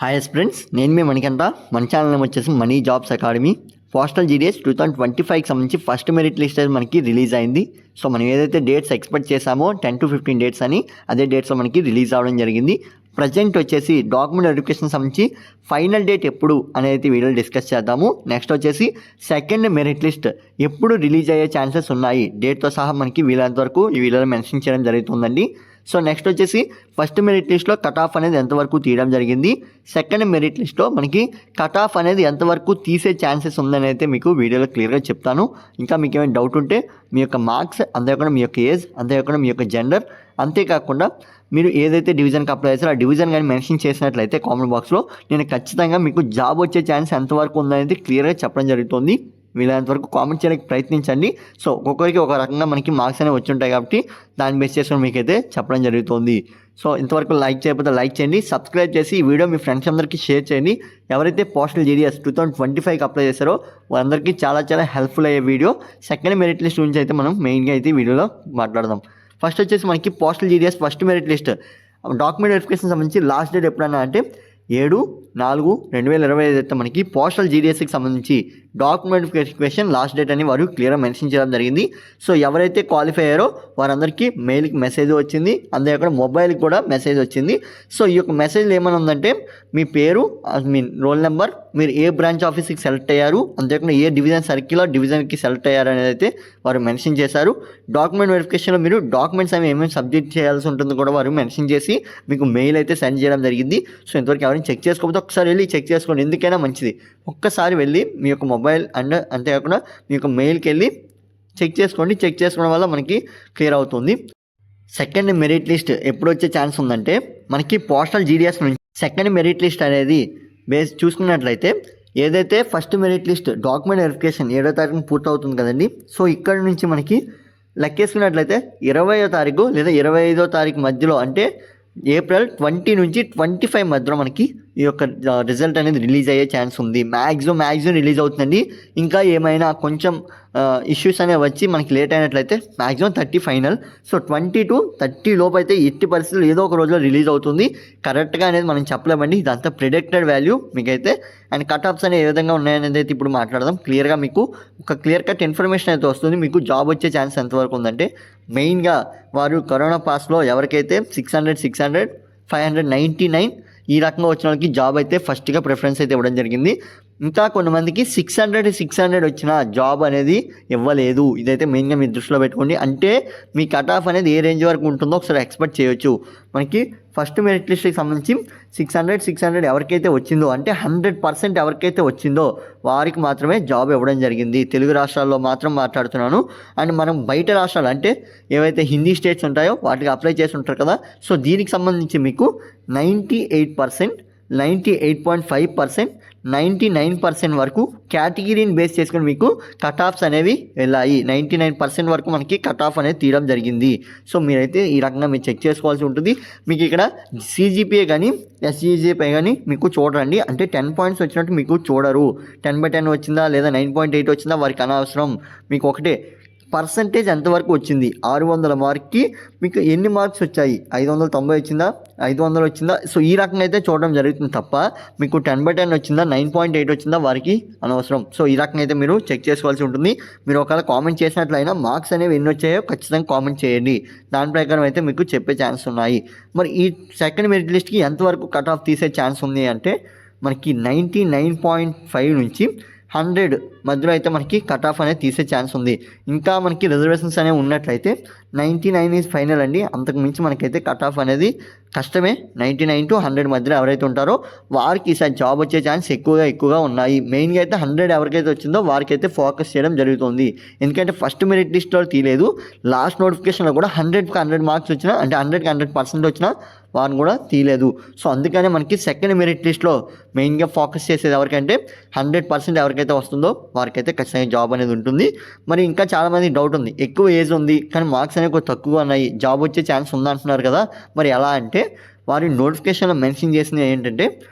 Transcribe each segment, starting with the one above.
Hi friends, నేను మీ మణికంఠ. మన ఛానల్ నేమ్ వచ్చేసి money jobs academy. Postal GDS 2025కి సంబంధించి ఫస్ట్ మెరిట్ లిస్ట్ అయితే మనకి రిలీజ్ అయింది. సో మనం ఏదైతే డేట్స్ ఎక్స్పెక్ట్ చేసామో 10 to 15 డేట్స్ అని, అదే డేట్స్లో మనకి రిలీజ్ అవ్వడం జరిగింది. ప్రజెంట్ వచ్చేసి డాక్యుమెంట్ వెరిఫికేషన్ సంబంధించి ఫైనల్ డేట్ ఎప్పుడు అనేది వీడియోలో డిస్కస్ చేద్దాము. నెక్స్ట్ వచ్చేసి సెకండ్ మెరిట్ లిస్ట్ ఎప్పుడు రిలీజ్ అయ్యే ఛాన్సెస్ ఉన్నాయి, డేట్తో సహా మనకి వీలైనంత వరకు ఈ వీడియోలో మెన్షన్ చేయడం జరుగుతుందండి. సో నెక్స్ట్ వచ్చేసి ఫస్ట్ మెరిట్ లిస్ట్లో కట్ ఆఫ్ అనేది ఎంతవరకు తీయడం జరిగింది, సెకండ్ మెరిట్ లిస్ట్లో మనకి కట్ ఆఫ్ అనేది ఎంతవరకు తీసే ఛాన్సెస్ ఉందని అయితే మీకు వీడియోలో క్లియర్గా చెప్తాను. ఇంకా మీకు ఏమైనా డౌట్ ఉంటే మీ యొక్క మార్క్స్, అంతేకాకుండా మీ యొక్క ఏజ్, అంతేకాకుండా మీ యొక్క జెండర్, అంతేకాకుండా మీరు ఏదైతే డివిజన్కి అప్లై చేస్తారో ఆ డివిజన్ కానీ మెన్షన్ చేసినట్లయితే కామెంట్ బాక్స్లో నేను ఖచ్చితంగా మీకు జాబ్ వచ్చే ఛాన్స్ ఎంతవరకు ఉందనేది క్లియర్గా చెప్పడం జరుగుతుంది. వీలైనంత వరకు కామెంట్ చేయడానికి ప్రయత్నించండి. సో ఒక్కొక్కరికి ఒక రకంగా మనకి మార్క్స్ అనేవి వచ్చి ఉంటాయి కాబట్టి దాన్ని బేస్ చేసుకొని మీకైతే చెప్పడం జరుగుతుంది. సో ఇంతవరకు లైక్ చేయకపోతే లైక్ చేయండి, సబ్స్క్రైబ్ చేసి ఈ వీడియో మీ ఫ్రెండ్స్ అందరికీ షేర్ చేయండి. ఎవరైతే పోస్టల్ జీడీఎస్ 2025కి అప్లై చేశారో వాళ్ళందరికీ చాలా హెల్ప్ఫుల్ అయ్యే వీడియో. సెకండ్ మెరిట్ లిస్ట్ గురించి అయితే మనం మెయిన్గా అయితే ఈ వీడియోలో మాట్లాడదాం. ఫస్ట్ వచ్చేసి మనకి postal GDS first merit list document verification సంబంధించి లాస్ట్ డేట్ ఎప్పుడన్నా అంటే 7/4/2025 అయితే మనకి పోస్టల్ జీడీఎస్కి సంబంధించి డాక్యుమెంట్ వెరిఫికేషన్ లాస్ట్ డేట్ అని వారు క్లియర్గా మెన్షన్ చేయడం జరిగింది. సో ఎవరైతే క్వాలిఫై అయ్యారో వారందరికీ మెయిల్కి మెసేజ్ వచ్చింది, అంతేకాకుండా మొబైల్కి కూడా మెసేజ్ వచ్చింది. సో ఈ యొక్క మెసేజ్లో ఏమైనా ఉందంటే మీ పేరు, మీ రోల్ నెంబర్, మీరు ఏ బ్రాంచ్ ఆఫీస్కి సెలెక్ట్ అయ్యారు, అంతేకాకుండా ఏ డివిజన్ సర్కిల్లో డివిజన్కి సెలెక్ట్ అయ్యారు అనేది అయితే వారు మెన్షన్ చేశారు. డాక్యుమెంట్ వెరిఫికేషన్లో మీరు డాక్యుమెంట్స్ అవి ఏమేమి సబ్మిట్ చేయాల్సి ఉంటుందో కూడా వారు మెన్షన్ చేసి మీకు మెయిల్ అయితే సెండ్ చేయడం జరిగింది. సో ఇంతవరకు ఎవరైనా చెక్ చేసుకోకపోతే ఒకసారి వెళ్ళి చెక్ చేసుకోండి, ఎందుకైనా మంచిది. ఒక్కసారి వెళ్ళి మీ యొక్క మొబైల్ అండ్ అంతేకాకుండా మీ యొక్క మెయిల్కి వెళ్ళి చెక్ చేసుకోండి. చెక్ చేసుకోవడం వల్ల మనకి క్లియర్ అవుతుంది. సెకండ్ మెరిట్ లిస్ట్ ఎప్పుడు వచ్చే ఛాన్స్ ఉందంటే మనకి పోస్టల్ జీడీఎస్ నుంచి సెకండ్ మెరిట్ లిస్ట్ అనేది బేస్ చూసుకున్నట్లయితే ఏదైతే first merit list document verification 7వ తారీఖున పూర్తవుతుంది కదండి. సో ఇక్కడ నుంచి మనకి లెక్కేసుకున్నట్లయితే 20వ తారీఖు లేదా 25వ తారీఖు మధ్యలో అంటే ఏప్రిల్ 20 నుంచి 25 మధ్యలో మనకి ఈ యొక్క రిజల్ట్ అనేది రిలీజ్ అయ్యే ఛాన్స్ ఉంది. మ్యాక్సిమం రిలీజ్ అవుతుందండి. ఇంకా ఏమైనా కొంచెం ఇష్యూస్ అనేవి వచ్చి మనకి లేట్ అయినట్లయితే మ్యాక్సిమం 30 ఫైనల్. సో 20 to 30 లోపు అయితే ఎట్టి పరిస్థితులు ఏదో ఒక రోజులో రిలీజ్ అవుతుంది. కరెక్ట్గా అనేది మనం చెప్పలేమండి, ఇదంతా ప్రిడిక్టెడ్ వాల్యూ మీకైతే. అండ్ కట్ ఆఫ్స్ అనేవి ఏ విధంగా ఉన్నాయనేది అయితే ఇప్పుడు మాట్లాడదాం. క్లియర్గా మీకు ఒక క్లియర్ కట్ ఇన్ఫర్మేషన్ అయితే వస్తుంది. మీకు జాబ్ వచ్చే ఛాన్స్ ఎంతవరకు ఉందంటే మెయిన్గా వారు కరోనా పాస్లో ఎవరికైతే 600, 599 ఈ రకంగా వచ్చిన వాళ్ళకి జాబ్ అయితే ఫస్ట్గా ప్రిఫరెన్స్ అయితే ఇవ్వడం జరిగింది. ఇంకా కొంతమందికి 600 వచ్చిన జాబ్ అనేది ఇవ్వలేదు. ఇదైతే మెయిన్గా మీరు దృష్టిలో పెట్టుకోండి. అంటే మీ కట్ ఆఫ్ అనేది ఏ రేంజ్ వరకు ఉంటుందో ఒకసారి ఎక్స్పెక్ట్ చేయొచ్చు. మనకి ఫస్ట్ మెరిట్ లిస్ట్కి సంబంధించి 600 ఎవరికైతే వచ్చిందో అంటే 100% ఎవరికైతే వచ్చిందో వారికి మాత్రమే జాబ్ ఇవ్వడం జరిగింది. తెలుగు రాష్ట్రాల్లో మాత్రం మాట్లాడుతున్నాను. అండ్ మనం బయట రాష్ట్రాలు అంటే ఏవైతే హిందీ స్టేట్స్ ఉంటాయో వాటికి అప్లై చేసి ఉంటారు కదా. సో దీనికి సంబంధించి మీకు 98%, 98.5%, 99% వరకు కేటగిరీని బేస్ చేసుకుని మీకు కట్ ఆఫ్స్ అనేవి వెళ్ళాయి. 99% వరకు మనకి కట్ ఆఫ్ అనేది తీయడం జరిగింది. సో మీరైతే ఈ రకంగా మీరు చెక్ చేసుకోవాల్సి ఉంటుంది. మీకు ఇక్కడ CGPA కానీ SGPA కానీ మీకు చూడరండి. అంటే 10 పాయింట్స్ వచ్చినట్టు మీకు చూడరు. 10/10 వచ్చిందా లేదా 9.8 వచ్చిందా వారికి అనవసరం. మీకు ఒకటే పర్సంటేజ్ ఎంతవరకు వచ్చింది, 600 మార్క్కి మీకు ఎన్ని మార్క్స్ వచ్చాయి, 590 వచ్చిందా, 500 వచ్చిందా. సో ఈ రకంగా అయితే చూడడం జరుగుతుంది తప్ప మీకు 10/10 వచ్చిందా, 9.8 వచ్చిందా వారికి అనవసరం. సో ఈ రకంగా అయితే మీరు చెక్ చేసుకోవాల్సి ఉంటుంది. మీరు ఒకవేళ కామెంట్ చేసినట్లయినా మార్క్స్ అనేవి ఎన్ని వచ్చాయో ఖచ్చితంగా కామెంట్ చేయండి. దాని ప్రకారం అయితే మీకు చెప్పే ఛాన్స్ ఉన్నాయి. మరి ఈ సెకండ్ మెరిట్ లిస్ట్కి ఎంతవరకు కట్ ఆఫ్ తీసే ఛాన్స్ ఉంది అంటే మనకి 99.5 నుంచి 100 మధ్యలో అయితే మనకి కట్ ఆఫ్ అనేది తీసే ఛాన్స్ ఉంది. ఇంకా మనకి రిజర్వేషన్స్ అనేవి ఉన్నట్లయితే 99 ఈజ్ ఫైనల్ అండి. అంతకు మించి మనకైతే కట్ ఆఫ్ అనేది కష్టమే. 99 to 100 మధ్యలో ఎవరైతే ఉంటారో వారికి ఈసారి జాబ్ వచ్చే ఛాన్స్ ఎక్కువగా ఉన్నాయి. మెయిన్గా అయితే 100 ఎవరికైతే వచ్చిందో వారికైతే ఫోకస్ చేయడం జరుగుతుంది. ఎందుకంటే ఫస్ట్ మెరిట్ లిస్ట్లో తీయలేదు, లాస్ట్ నోటిఫికేషన్లో కూడా 100కి 100 మార్క్స్ వచ్చినా అంటే 100కి 100% వచ్చినా వారిని కూడా తీయలేదు. సో అందుకనే మనకి సెకండ్ మెరిట్ లిస్ట్లో మెయిన్గా ఫోకస్ చేసేది ఎవరికంటే 100% ఎవరికైతే వస్తుందో వారికైతే ఖచ్చితంగా జాబ్ అనేది ఉంటుంది. మరి ఇంకా చాలామంది డౌట్ ఉంది, ఎక్కువ ఏజ్ ఉంది కానీ మార్క్స్ అనేవి కొంచెం తక్కువగా ఉన్నాయి, జాబ్ వచ్చే ఛాన్స్ ఉందంటున్నారు కదా. మరి ఎలా అంటే వారి నోటిఫికేషన్లో మెన్షన్ చేసింది ఏంటంటే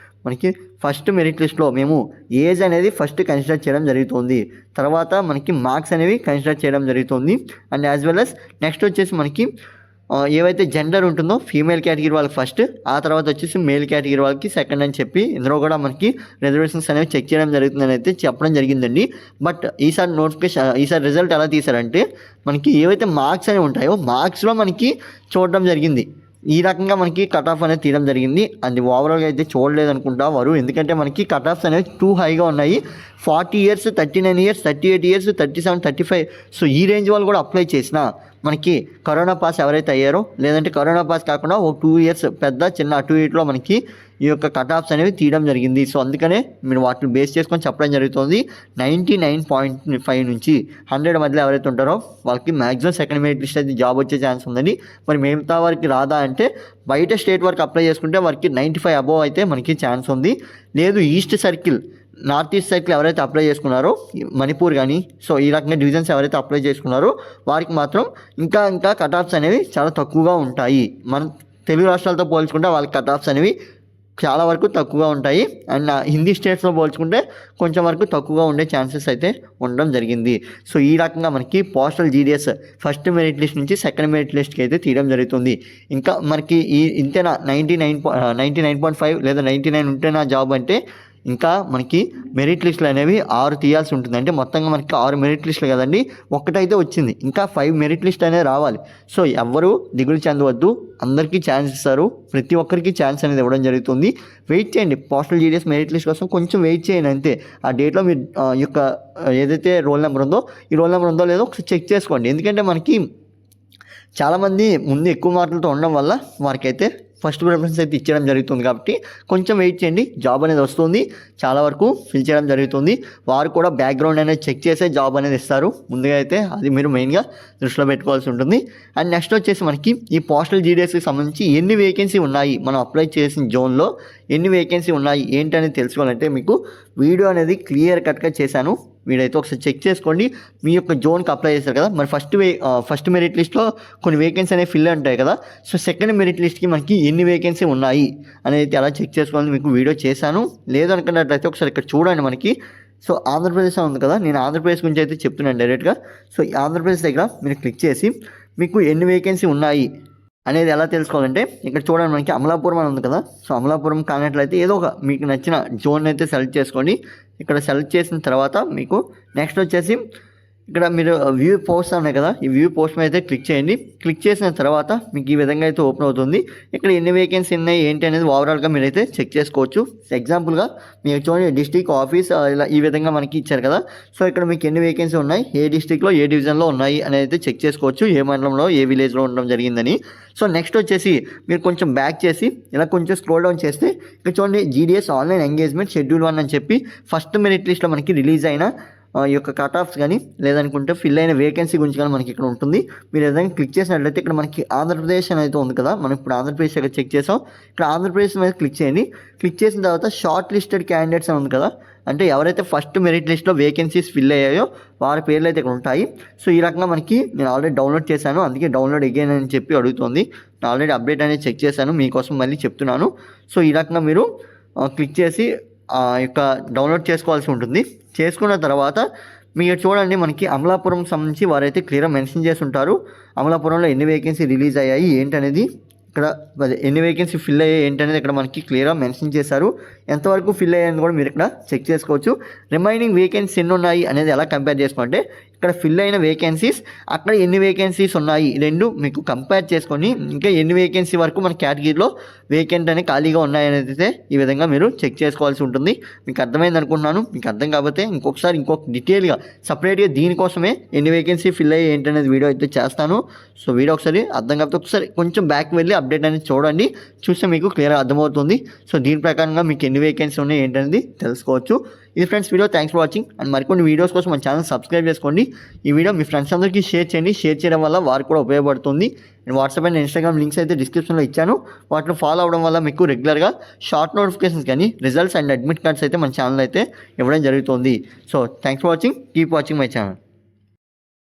మనకి ఫస్ట్ మెరిట్ లిస్ట్లో మేము ఏజ్ అనేది ఫస్ట్ కన్సిడర్ చేయడం జరుగుతుంది, తర్వాత మనకి మార్క్స్ అనేవి కన్సిడర్ చేయడం జరుగుతుంది. And as well as next వచ్చేసి మనకి ఏవైతే జెండర్ ఉంటుందో ఫీమేల్ కేటగిరీ వాళ్ళకి ఫస్ట్, ఆ తర్వాత వచ్చేసి మేల్ కేటగిరీ వాళ్ళకి సెకండ్ అని చెప్పి ఇందులో కూడా మనకి రిజర్వేషన్స్ అనేవి చెక్ చేయడం జరుగుతుందని అయితే చెప్పడం జరిగిందండి. బట్ ఈసారి రిజల్ట్ ఎలా తీశారంటే మనకి ఏవైతే మార్క్స్ అనేవి ఉంటాయో మార్క్స్లో మనకి చూడడం జరిగింది. ఈ రకంగా మనకి కట్ ఆఫ్ అనేది తీయడం జరిగింది. అది ఓవరాల్గా అయితే చూడలేదు అనుకుంటా వారు, ఎందుకంటే మనకి కట్ ఆఫ్స్ అనేవి టూ హైగా ఉన్నాయి. 40 years, 39 years, 38 years, 37, 35. సో ఈ రేంజ్ వాళ్ళు కూడా అప్లై చేసిన మనకి కరోనా పాస్ ఎవరైతే అయ్యారో, లేదంటే కరోనా పాస్ కాకుండా ఒక 2 years పెద్ద చిన్న అటు ఇటులో మనకి ఈ యొక్క కట్ ఆఫ్స్ అనేవి తీయడం జరిగింది. సో అందుకనే మీరు వాటిని బేస్ చేసుకొని చెప్పడం జరుగుతుంది. 99.5 నుంచి 100 మధ్యలో ఎవరైతే ఉంటారో వాళ్ళకి మ్యాక్సిమం సెకండ్ మెరిట్ లిస్ట్ అయితే జాబ్ వచ్చే ఛాన్స్ ఉందండి. మరి మిగతా వారికి రాదా అంటే బయట స్టేట్ వరకు అప్లై చేసుకుంటే వారికి 95 అబోవ్ అయితే మనకి ఛాన్స్ ఉంది. లేదు east circle, north east circle ఎవరైతే అప్లై చేసుకున్నారో మణిపూర్ కానీ, సో ఈ రకంగా డివిజన్స్ ఎవరైతే అప్లై చేసుకున్నారో వారికి మాత్రం ఇంకా కట్ ఆఫ్స్ అనేవి చాలా తక్కువగా ఉంటాయి. మన తెలుగు రాష్ట్రాలతో పోల్చుకుంటే వాళ్ళకి కట్ ఆఫ్స్ అనేవి చాలా వరకు తక్కువగా ఉంటాయి. అండ్ హిందీ స్టేట్స్లో పోల్చుకుంటే కొంచెం వరకు తక్కువగా ఉండే ఛాన్సెస్ అయితే ఉండడం జరిగింది. సో ఈ రకంగా మనకి postal GDS first merit list నుంచి సెకండ్ మెరిట్ లిస్ట్కి అయితే తీయడం జరుగుతుంది. ఇంకా మనకి ఇంతేనా 99.5 లేదా 99 ఉంటేనా జాబ్ అంటే ఇంకా మనకి మెరిట్ లిస్టులు అనేవి 6 తీయాల్సి ఉంటుంది. అంటే మొత్తంగా మనకి 6 మెరిట్ లిస్టులు కదండి, ఒక్కటైతే వచ్చింది, ఇంకా 5 మెరిట్ లిస్ట్ అనేది రావాలి. సో ఎవ్వరూ దిగులు చెందవద్దు, అందరికీ ఛాన్స్ ఇస్తారు, ప్రతి ఒక్కరికి ఛాన్స్ అనేది ఇవ్వడం జరుగుతుంది. వెయిట్ చేయండి, పోస్టల్ జీడిఎస్ మెరిట్ లిస్ట్ కోసం కొంచెం వెయిట్ చేయండి అంతే. ఆ డేట్లో మీరు యొక్క ఏదైతే రోల్ నెంబర్ ఉందో ఈ రోల్ నెంబర్ ఉందో లేదో ఒకసారి చెక్ చేసుకోండి. ఎందుకంటే మనకి చాలామంది ముందు ఎక్కువ మార్కులతో ఉండడం వల్ల వారికైతే ఫస్ట్ ప్రిఫరెన్స్ అయితే ఇచ్చడం జరుగుతుంది. కాబట్టి కొంచెం వెయిట్ చేయండి, జాబ్ అనేది వస్తుంది, చాలా వరకు ఫిల్ చేయడం జరుగుతుంది. వారు కూడా బ్యాక్గ్రౌండ్ అనేది చెక్ చేసే జాబ్ అనేది ఇస్తారు ముందుగా అయితే, అది మీరు మెయిన్గా దృష్టిలో పెట్టుకోవాల్సి ఉంటుంది. అండ్ నెక్స్ట్ వచ్చేసి మనకి ఈ పోస్టల్ జీడిఎస్కి సంబంధించి ఎన్ని వేకెన్సీ ఉన్నాయి, మనం అప్లై చేసిన జోన్లో ఎన్ని వేకెన్సీ ఉన్నాయి ఏంటి అనేది తెలుసుకోవాలంటే మీకు వీడియో అనేది క్లియర్ కట్గా చేశాను. వీడైతే ఒకసారి చెక్ చేసుకోండి. మీ యొక్క జోన్కి అప్లై చేస్తారు కదా, మరి ఫస్ట్ మెరిట్ లిస్ట్లో కొన్ని వేకెన్సీ అనేవి ఫిల్ ఉంటాయి కదా, సో సెకండ్ మెరిట్ లిస్ట్కి మనకి ఎన్ని వేకెన్సీ ఉన్నాయి అనేది అలా చెక్ చేసుకోవాలని మీకు వీడియో చేశాను. లేదనుకున్నట్లయితే ఒకసారి ఇక్కడ చూడండి. మనకి సో ఆంధ్రప్రదేశ్ ఉంది కదా, నేను ఆంధ్రప్రదేశ్ గురించి అయితే చెప్తున్నాను డైరెక్ట్గా. సో ఆంధ్రప్రదేశ్ దగ్గర మీరు క్లిక్ చేసి మీకు ఎన్ని వేకెన్సీ ఉన్నాయి అనేది ఎలా తెలుసుకోవాలంటే ఇక్కడ చూడండి, మనకి అమలాపురం అని ఉంది కదా. సో అమలాపురం కానట్లయితే ఏదో ఒక మీకు నచ్చిన జోన్ అయితే సెలెక్ట్ చేసుకోండి. ఇక్కడ సెలెక్ట్ చేసిన తర్వాత మీకు నెక్స్ట్ వచ్చేసి ఇక్కడ మీరు వ్యూ పోస్ట్ ఉన్నాయి కదా, ఈ వ్యూ పోస్ట్ మీద అయితే క్లిక్ చేయండి. క్లిక్ చేసిన తర్వాత మీకు ఈ విధంగా అయితే ఓపెన్ అవుతుంది. ఇక్కడ ఎన్ని వేకెన్సీ ఉన్నాయి ఏంటి అనేది ఓవరాల్గా మీరైతే చెక్ చేసుకోవచ్చు. ఎగ్జాంపుల్గా మీకు చూడండి, డిస్ట్రిక్ట్ ఆఫీస్ ఇలా ఈ విధంగా మనకి ఇచ్చారు కదా. సో ఇక్కడ మీకు ఎన్ని వేకెన్సీ ఉన్నాయి, ఏ డిస్ట్రిక్ట్లో ఏ డివిజన్లో ఉన్నాయి అనేది అయితే చెక్ చేసుకోవచ్చు, ఏ మండలంలో ఏ విలేజ్లో ఉండడం జరిగిందని. సో నెక్స్ట్ వచ్చేసి మీరు కొంచెం బ్యాక్ చేసి ఇలా కొంచెం స్క్రోల్ డౌన్ చేస్తే ఇక్కడ చూడండి, జీడిఎస్ ఆన్లైన్ ఎంగేజ్మెంట్ షెడ్యూల్ 1 అని చెప్పి ఫస్ట్ మెరిట్ లిస్ట్లో మనకి రిలీజ్ అయిన ఈ యొక్క కట్ ఆఫ్స్ కానీ లేదనుకుంటే ఫిల్ అయిన వేకెన్సీ గురించి కానీ మనకి ఇక్కడ ఉంటుంది. మీరు ఏదైనా క్లిక్ చేసినట్లయితే ఇక్కడ మనకి ఆంధ్రప్రదేశ్ అనేది ఉంది కదా, మనం ఇప్పుడు ఆంధ్రప్రదేశ్ దగ్గర చెక్ చేసాం. ఇక్కడ ఆంధ్రప్రదేశ్ మీద క్లిక్ చేయండి. క్లిక్ చేసిన తర్వాత షార్ట్ లిస్టెడ్ క్యాండిడేట్స్ అని ఉంది కదా, అంటే ఎవరైతే ఫస్ట్ మెరిట్ లిస్ట్లో వేకెన్సీస్ ఫిల్ అయ్యాయో వారి పేర్లు అయితే ఇక్కడ ఉంటాయి. సో ఈ రకంగా మనకి నేను ఆల్రెడీ డౌన్లోడ్ చేశాను, అందుకే డౌన్లోడ్ అగైన్ అని చెప్పి అడుగుతుంది. నేను ఆల్రెడీ అప్డేట్ అనేది చెక్ చేశాను, మీకోసం మళ్ళీ చెప్తున్నాను. సో ఈ రకంగా మీరు క్లిక్ చేసి యొక్క డౌన్లోడ్ చేసుకోవాల్సి ఉంటుంది. చేసుకున్న తర్వాత మీరు చూడండి, మనకి అమలాపురం సంబంధించి వారైతే క్లియర్గా మెన్షన్ చేసి ఉంటారు. అమలాపురంలో ఎన్ని వేకెన్సీ రిలీజ్ అయ్యాయి ఏంటనేది, ఇక్కడ ఎన్ని వేకెన్సీ ఫిల్ అయ్యాయి ఏంటనేది ఇక్కడ మనకి క్లియర్గా మెన్షన్ చేశారు. ఎంతవరకు ఫిల్ అయ్యాయని కూడా మీరు ఇక్కడ చెక్ చేసుకోవచ్చు. రిమైనింగ్ వేకెన్సీ ఎన్ని ఉన్నాయి అనేది ఎలా కంపేర్ చేసుకుంటే ఇక్కడ ఫిల్ అయిన వేకెన్సీస్ అక్కడ ఎన్ని వేకెన్సీస్ ఉన్నాయి రెండు మీకు కంపేర్ చేసుకొని ఇంకా ఎన్ని వేకెన్సీ వరకు మన కేటగిరీలో వేకెంట్ అని ఖాళీగా ఉన్నాయనేది అయితే ఈ విధంగా మీరు చెక్ చేసుకోవాల్సి ఉంటుంది. మీకు అర్థమైంది అనుకుంటున్నాను. మీకు అర్థం కాకపోతే ఇంకొక డీటెయిల్గా సపరేట్గా దీనికోసమే ఎన్ని వేకెన్సీ ఫిల్ అయ్యి ఏంటనేది వీడియో అయితే చేస్తాను. సో వీడియో ఒకసారి అర్థం కాకపోతే ఒకసారి కొంచెం బ్యాక్ వెళ్ళి అప్డేట్ అనేది చూడండి, చూస్తే మీకు క్లియర్గా అర్థమవుతుంది. సో దీని ప్రకారంగా మీకు ఎన్ని వేకెన్సీ ఉన్నాయి ఏంటనేది తెలుసుకోవచ్చు. ఇది friends video, thanks for watching. And మరికొన్ని వీడియోస్ కోసం మన ఛానల్ సబ్స్క్రైబ్ చేసుకోండి. ఈ వీడియో మీ ఫ్రెండ్స్ అందరికీ షేర్ చేయండి. షేర్ చేయడం వల్ల వారికి కూడా ఉపయోగపడుతుంది. నేను వాట్సాప్ అండ్ ఇన్స్టాగ్రామ్ లింక్స్ అయితే డిస్క్రిప్షన్లో ఇచ్చాను. వాటిని ఫాలో అవ్వడం వల్ల మీకు రెగ్యులర్గా షార్ట్ నోటిఫికేషన్స్ కానీ రిజల్ట్స్ అండ్ అడ్మిట్ కార్డ్స్ అయితే మన ఛానల్ అయితే ఇవ్వడం జరుగుతుంది. So thanks for watching, keep watching my channel.